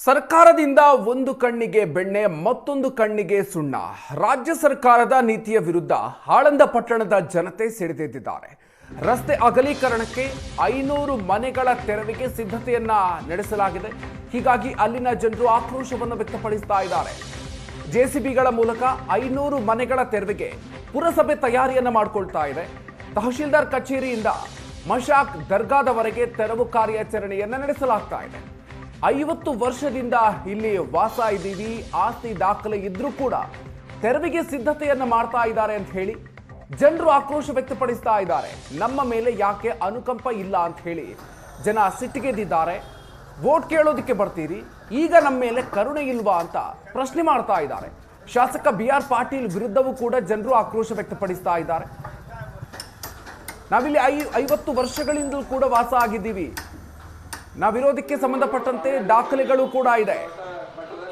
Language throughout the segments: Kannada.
ಸರ್ಕಾರದಿಂದ ಒಂದು ಕಣ್ಣಿಗೆ ಬೆಣ್ಣೆ ಮತ್ತೊಂದು ಕಣ್ಣಿಗೆ ಸುಣ್ಣ. ರಾಜ್ಯ ಸರ್ಕಾರದ ನೀತಿಯ ವಿರುದ್ಧ ಆಳಂದ ಪಟ್ಟಣದ ಜನತೆ ಸಿಡಿದೆದ್ದಿದ್ದಾರೆ. ರಸ್ತೆ ಅಗಲೀಕರಣಕ್ಕೆ 500 ಮನೆಗಳ ತೆರವಿಗೆ ಸಿದ್ಧತೆಯನ್ನ ನಡೆಸಲಾಗಿದೆ. ಹೀಗಾಗಿ ಅಲ್ಲಿನ ಜನರು ಆಕ್ರೋಶವನ್ನು ವ್ಯಕ್ತಪಡಿಸ್ತಾ ಇದ್ದಾರೆ. ಜೆಸಿಬಿಗಳ ಮೂಲಕ 500 ಮನೆಗಳ ತೆರವಿಗೆ ಪುರಸಭೆ ತಯಾರಿಯನ್ನ ಮಾಡಿಕೊಳ್ತಾ ಇದೆ. ತಹಶೀಲ್ದಾರ್ ಕಚೇರಿಯಿಂದ ಮಶಾಕ್ ದರ್ಗಾದವರೆಗೆ ತೆರವು ಕಾರ್ಯಾಚರಣೆಯನ್ನ ನಡೆಸಲಾಗ್ತಾ ಇದೆ. 50 ವರ್ಷದಿಂದ ಇಲ್ಲಿ ವಾಸ ಇದ್ದೀವಿ, ಆಸ್ತಿ ದಾಖಲೆ ಇದ್ರೂ ಕೂಡ ತೆರವಿಗೆ ಸಿದ್ಧತೆಯನ್ನ ಮಾಡ್ತಾ ಇದ್ದಾರೆ ಅಂತ ಹೇಳಿ ಜನರು ಆಕ್ರೋಶ ವ್ಯಕ್ತಪಡಿಸ್ತಾ ಇದ್ದಾರೆ. ನಮ್ಮ ಮೇಲೆ ಯಾಕೆ ಅನುಕಂಪ ಇಲ್ಲ ಅಂತ ಹೇಳಿ ಜನ ಸಿಟ್ಟಿಗೆದ್ದಿದ್ದಾರೆ. ವೋಟ್ ಕೇಳೋದಕ್ಕೆ ಬರ್ತೀರಿ, ಈಗ ನಮ್ಮ ಮೇಲೆ ಕರುಣೆ ಇಲ್ವಾ ಅಂತ ಪ್ರಶ್ನೆ ಮಾಡ್ತಾ ಇದ್ದಾರೆ. ಶಾಸಕ BR ಪಾಟೀಲ್ ವಿರುದ್ಧವೂ ಕೂಡ ಜನರು ಆಕ್ರೋಶ ವ್ಯಕ್ತಪಡಿಸ್ತಾ ಇದ್ದಾರೆ. ನಾವಿಲ್ಲಿ 50 ವರ್ಷಗಳಿಂದಲೂ ಕೂಡ ವಾಸ ಆಗಿದ್ದೀವಿ, ನಾವಿರೋದಕ್ಕೆ ಸಂಬಂಧಪಟ್ಟಂತೆ ದಾಖಲೆಗಳು ಕೂಡ ಇದೆ,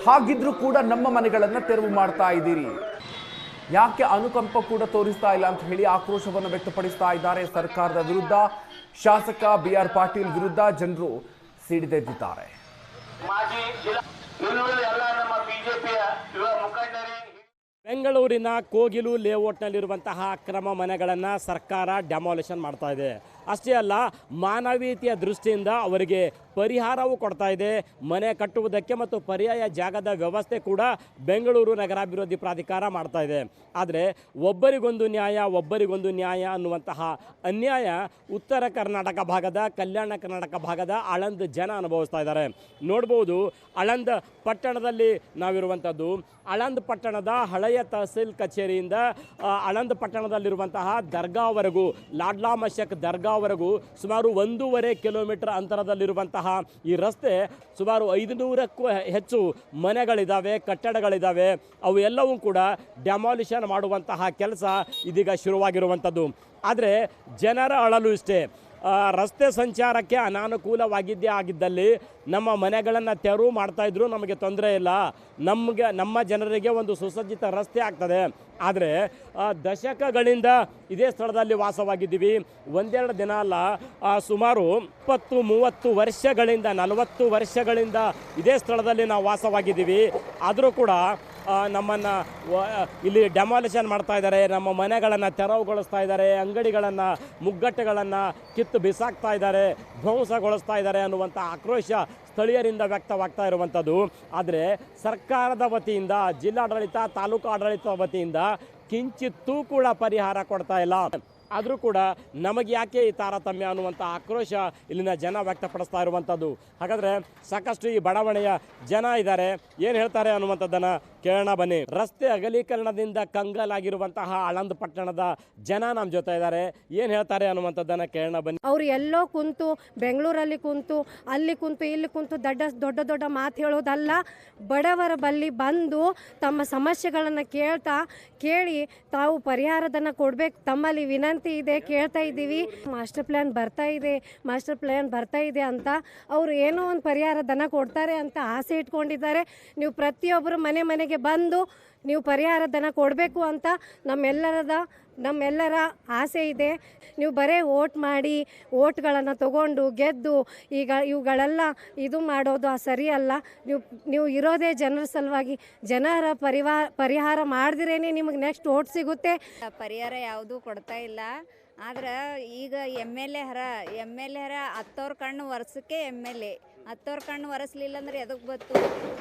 ಹಾಗಿದ್ರೂ ಕೂಡ ನಮ್ಮ ಮನೆಗಳನ್ನ ತೆರವು ಮಾಡ್ತಾ ಇದ್ದೀರಿ, ಯಾಕೆ ಅನುಕಂಪ ಕೂಡ ತೋರಿಸ್ತಾ ಇಲ್ಲ ಅಂತ ಹೇಳಿ ಆಕ್ರೋಶವನ್ನು ವ್ಯಕ್ತಪಡಿಸ್ತಾ ಇದ್ದಾರೆ. ಸರ್ಕಾರದ ವಿರುದ್ಧ ಶಾಸಕ BR ಪಾಟೀಲ್ ವಿರುದ್ಧ ಜನರು ಸಿಡಿದೆದ್ದಿದ್ದಾರೆ. ಬೆಂಗಳೂರಿನ ಕೋಗಿಲು ಲೇಔಟ್ನಲ್ಲಿರುವಂತಹ ಅಕ್ರಮ ಮನೆಗಳನ್ನು ಸರ್ಕಾರ ಡೆಮಾಲಿಷನ್ ಮಾಡ್ತಾ ಇದೆ. ಅಷ್ಟೇ ಅಲ್ಲ, ಮಾನವೀಯತೆಯ ದೃಷ್ಟಿಯಿಂದ ಅವರಿಗೆ ಪರಿಹಾರವೂ ಕೊಡ್ತಾ ಇದೆ. ಮನೆ ಕಟ್ಟುವುದಕ್ಕೆ ಮತ್ತು ಪರ್ಯಾಯ ಜಾಗದ ವ್ಯವಸ್ಥೆ ಕೂಡ ಬೆಂಗಳೂರು ನಗರಾಭಿವೃದ್ಧಿ ಪ್ರಾಧಿಕಾರ ಮಾಡ್ತಾ ಇದೆ. ಆದರೆ ಒಬ್ಬರಿಗೊಂದು ನ್ಯಾಯ ಅನ್ನುವಂತಹ ಅನ್ಯಾಯ ಉತ್ತರ ಕರ್ನಾಟಕ ಭಾಗದ, ಕಲ್ಯಾಣ ಕರ್ನಾಟಕ ಭಾಗದ ಆಳಂದ ಜನ ಅನುಭವಿಸ್ತಾ ಇದ್ದಾರೆ. ನೋಡ್ಬೋದು, ಆಳಂದ ಪಟ್ಟಣದಲ್ಲಿ ನಾವಿರುವಂಥದ್ದು. ಆಳಂದ ಪಟ್ಟಣದ ಹಳೆಯ ತಹಸೀಲ್ ಕಚೇರಿಯಿಂದ ಆಳಂದ ಪಟ್ಟಣದಲ್ಲಿರುವಂತಹ ದರ್ಗಾವರೆಗೂ, ಲಾಡ್ಲಾ ಮಶಕ್ ದರ್ಗಾವರೆಗೂ ಸುಮಾರು 1.5 ಕಿಲೋಮೀಟರ್ ಅಂತರದಲ್ಲಿರುವಂತಹ ಈ ರಸ್ತೆ ಸುಮಾರು 500ಕ್ಕೂ ಹೆಚ್ಚು ಮನೆಗಳಿದ್ದಾವೆ, ಕಟ್ಟಡಗಳಿದ್ದಾವೆ. ಅವು ಎಲ್ಲವೂ ಕೂಡ ಡೆಮಾಲಿಷನ್ ಮಾಡುವಂತಹ ಕೆಲಸ ಇದೀಗ ಶುರುವಾಗಿರುವಂಥದ್ದು. ಆದರೆ ಜನರ ಅಳಲು ಇಷ್ಟೇ, ರಸ್ತೆ ಸಂಚಾರಕ್ಕೆ ಅನಾನುಕೂಲವಾಗಿದ್ದೇ ಆಗಿದ್ದಲ್ಲಿ ನಮ್ಮ ಮನೆಗಳನ್ನು ತೆರವು ಮಾಡ್ತಾಯಿದ್ರು, ನಮಗೆ ತೊಂದರೆ ಇಲ್ಲ, ನಮ್ಮ ಜನರಿಗೆ ಒಂದು ಸುಸಜ್ಜಿತ ರಸ್ತೆ ಆಗ್ತದೆ. ಆದರೆ ದಶಕಗಳಿಂದ ಇದೇ ಸ್ಥಳದಲ್ಲಿ ವಾಸವಾಗಿದ್ದೀವಿ. ಒಂದೆರಡು ದಿನ ಅಲ್ಲ, ಸುಮಾರು 20-30 ವರ್ಷಗಳಿಂದ, 40 ವರ್ಷಗಳಿಂದ ಇದೇ ಸ್ಥಳದಲ್ಲಿ ನಾವು ವಾಸವಾಗಿದ್ದೀವಿ. ಆದರೂ ಕೂಡ ನಮ್ಮನ್ನು ಇಲ್ಲಿ ಡೆಮಾಲಿಷನ್ ಮಾಡ್ತಾ ಇದ್ದಾರೆ, ನಮ್ಮ ಮನೆಗಳನ್ನು ತೆರವುಗೊಳಿಸ್ತಾ ಇದ್ದಾರೆ, ಅಂಗಡಿಗಳನ್ನು, ಮುಗ್ಗಟ್ಟುಗಳನ್ನು ಕಿತ್ತು ಬಿಸಾಕ್ತಾ ಇದ್ದಾರೆ, ಧ್ವಂಸಗೊಳಿಸ್ತಾ ಇದ್ದಾರೆ ಅನ್ನುವಂಥ ಆಕ್ರೋಶ ಸ್ಥಳೀಯರಿಂದ ವ್ಯಕ್ತವಾಗ್ತಾ ಇರುವಂಥದ್ದು. ಆದರೆ ಸರ್ಕಾರದ ವತಿಯಿಂದ, ಜಿಲ್ಲಾಡಳಿತ, ತಾಲೂಕು ಆಡಳಿತದ ವತಿಯಿಂದ ಕಿಂಚಿತ್ತೂ ಕೂಡ ಪರಿಹಾರ ಕೊಡ್ತಾ ಇಲ್ಲ. ಆದರೂ ಕೂಡ ನಮಗೆ ಯಾಕೆ ಈ ತಾರತಮ್ಯ ಅನ್ನುವಂಥ ಆಕ್ರೋಶ ಇಲ್ಲಿನ ಜನ ವ್ಯಕ್ತಪಡಿಸ್ತಾ ಇರುವಂಥದ್ದು. ಹಾಗಾದರೆ ಸಾಕಷ್ಟು ಈ ಬಡಾವಣೆಯ ಜನ ಇದ್ದಾರೆ, ಏನು ಹೇಳ್ತಾರೆ ಅನ್ನುವಂಥದ್ದನ್ನು ಕೇಳೋಣ ಬನ್ನಿ. ರಸ್ತೆ ಅಗಲೀಕರಣದಿಂದ ಕಂಗಾಲಾಗಿರುವಂತಹ ಆಳಂದ ಪಟ್ಟಣದ ಜನ ನಮ್ಮ ಜೊತೆ ಇದ್ದಾರೆ, ಏನು ಹೇಳ್ತಾರೆ ಅನ್ನುವಂಥದ್ದನ್ನು ಕೇಳೋಣ ಬನ್ನಿ. ಅವ್ರು ಎಲ್ಲೋ ಕುಂತು, ಬೆಂಗಳೂರಲ್ಲಿ ಕುಂತು, ಅಲ್ಲಿ ಕುಂತು, ಇಲ್ಲಿ ಕುಂತು ದೊಡ್ಡ ಮಾತು ಹೇಳೋದಲ್ಲ. ಬಡವರ ಬಳಿ ಬಂದು ತಮ್ಮ ಸಮಸ್ಯೆಗಳನ್ನು ಕೇಳಿ ತಾವು ಪರಿಹಾರದನ್ನು ಕೊಡಬೇಕು, ತಮ್ಮಲ್ಲಿ ವಿನಂತಿ ಇದೆ, ಕೇಳ್ತಾ ಇದ್ದೀವಿ. ಮಾಸ್ಟರ್ ಪ್ಲ್ಯಾನ್ ಬರ್ತಾ ಇದೆ ಅಂತ ಅವರು ಏನೋ ಒಂದು ಪರಿಹಾರದನ್ನು ಕೊಡ್ತಾರೆ ಅಂತ ಆಸೆ ಇಟ್ಕೊಂಡಿದ್ದಾರೆ. ನೀವು ಪ್ರತಿಯೊಬ್ಬರು ಮನೆಗೆ ಬಂದು ನೀವು ಪರಿಹಾರದನ್ನು ಕೊಡಬೇಕು ಅಂತ ನಮ್ಮೆಲ್ಲರ ಆಸೆ ಇದೆ. ನೀವು ಬರೀ ವೋಟ್ ಮಾಡಿ, ವೋಟ್ಗಳನ್ನು ತಗೊಂಡು ಗೆದ್ದು ಇವುಗಳೆಲ್ಲ ಇದು ಮಾಡೋದು ಸರಿಯಲ್ಲ. ನೀವು ಇರೋದೇ ಜನರ ಸಲುವಾಗಿ. ಜನರ ಪರಿಹಾರ ಮಾಡಿದ್ರೇ ನಿಮಗೆ ನೆಕ್ಸ್ಟ್ ವೋಟ್ ಸಿಗುತ್ತೆ. ಪರಿಹಾರ ಯಾವುದೂ ಕೊಡ್ತಾ ಇಲ್ಲ. ಆದ್ರೆ ಈಗ ಎಮ್ ಎಲ್ ಎ ಹರ 10 ಕಣ್ಣು ವರ್ಷಕ್ಕೆ MLA 10 ಕಣ್ಣು ಒರೆಸ್ಲಿಲ್ಲ ಅಂದ್ರೆ ಎದಕ್ಕೆ ಬತ್ತು?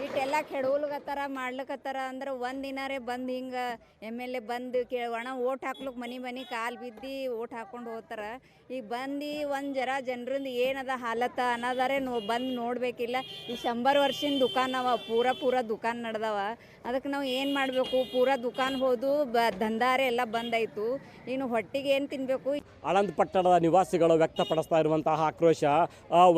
ಇಟ್ಟೆಲ್ಲ ಕೆಡವಲ್ಗತ್ತಾರ, ಮಾಡ್ಲಿಕತ್ತಾರ. ಅಂದ್ರೆ ಒಂದಿನಾರೇ ಬಂದು ಹಿಂಗೆ MLA ಬಂದು ಒಣ ಓಟ್ ಹಾಕ್ಲಿಕ್ಕೆ ಮನೆ ಕಾಲು ಬಿದ್ದು ಓಟ್ ಹಾಕ್ಕೊಂಡು ಹೋಗ್ತಾರ. ಈಗ ಬಂದು ಒಂದು ಜರ ಜನರಿಂದ ಏನದ ಹಾಲತ್ತ ಅನ್ನೋದಾರೆ ಬಂದು ನೋಡಬೇಕಿಲ್ಲ. ಈ 100 ವರ್ಷದ ದುಕಾನವ, ಪೂರ ದುಕಾನ್ ನಡೆದವ. ಅದಕ್ಕೆ ನಾವು ಏನು ಮಾಡಬೇಕು? ಪೂರ ದುಕಾನ್ ಹೋದು ದಂಧಾರೆ ಎಲ್ಲ ಬಂದಾಯಿತು. ಇನ್ನು ಹೊಟ್ಟಿಗೆ ಏನು ತಿನ್ನಬೇಕು? ಆಳಂದ ಪಟ್ಟಣದ ನಿವಾಸಿಗಳು ವ್ಯಕ್ತಪಡಿಸ್ತಾ ಇರುವಂತಹ ಆಕ್ರೋಶ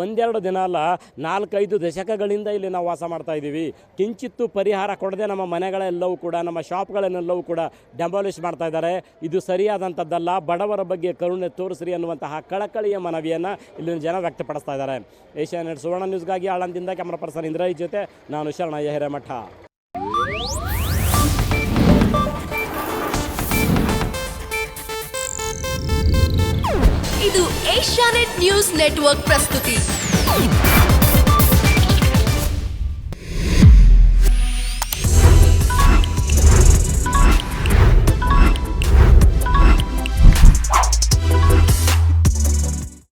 ಒಂದೆರಡು ದಿನ ಅಲ್ಲ, 4-5 ದಶಕಗಳಿಂದ ಇಲ್ಲಿ ನಾವು ವಾಸ ಮಾಡ್ತಾ ಇದ್ದೀವಿ. ಕಿಂಚಿತ್ತು ಪರಿಹಾರ ಕೊಡದೆ ನಮ್ಮ ಮನೆಗಳೆಲ್ಲವೂ ಕೂಡ, ನಮ್ಮ ಶಾಪ್ಗಳನ್ನೆಲ್ಲವೂ ಕೂಡ ಡೆಮಾಲಿಷ್ ಮಾಡ್ತಾ ಇದ್ದಾರೆ. ಇದು ಸರಿಯಾದಂಥದ್ದಲ್ಲ. ಬಡವರ ಬಗ್ಗೆ ಕರುಣೆ ತೋರಿಸ್ರಿ ಅನ್ನುವಂತಹ ಕಳಕಳಿಯ ಮನವಿಯನ್ನು ಇಲ್ಲಿನ ಜನ ವ್ಯಕ್ತಪಡಿಸ್ತಾ ಇದ್ದಾರೆ. ಏಷ್ಯಾನೆಟ್ ಸುವರ್ಣ ನ್ಯೂಸ್ಗಾಗಿ ಆಳಂದಿಂದ ಕ್ಯಾಮರಾ ಪರ್ಸನ್ ಇಂದ್ರೈ ಜೊತೆ ನಾನು ಶರಣಯ್ಯ ಹಿರೇಮಠ. ಇದು ಏಷ್ಯಾನೆಟ್ ನ್ಯೂಸ್ ನೆಟ್ವರ್ಕ್ ಪ್ರಸ್ತುತಿ.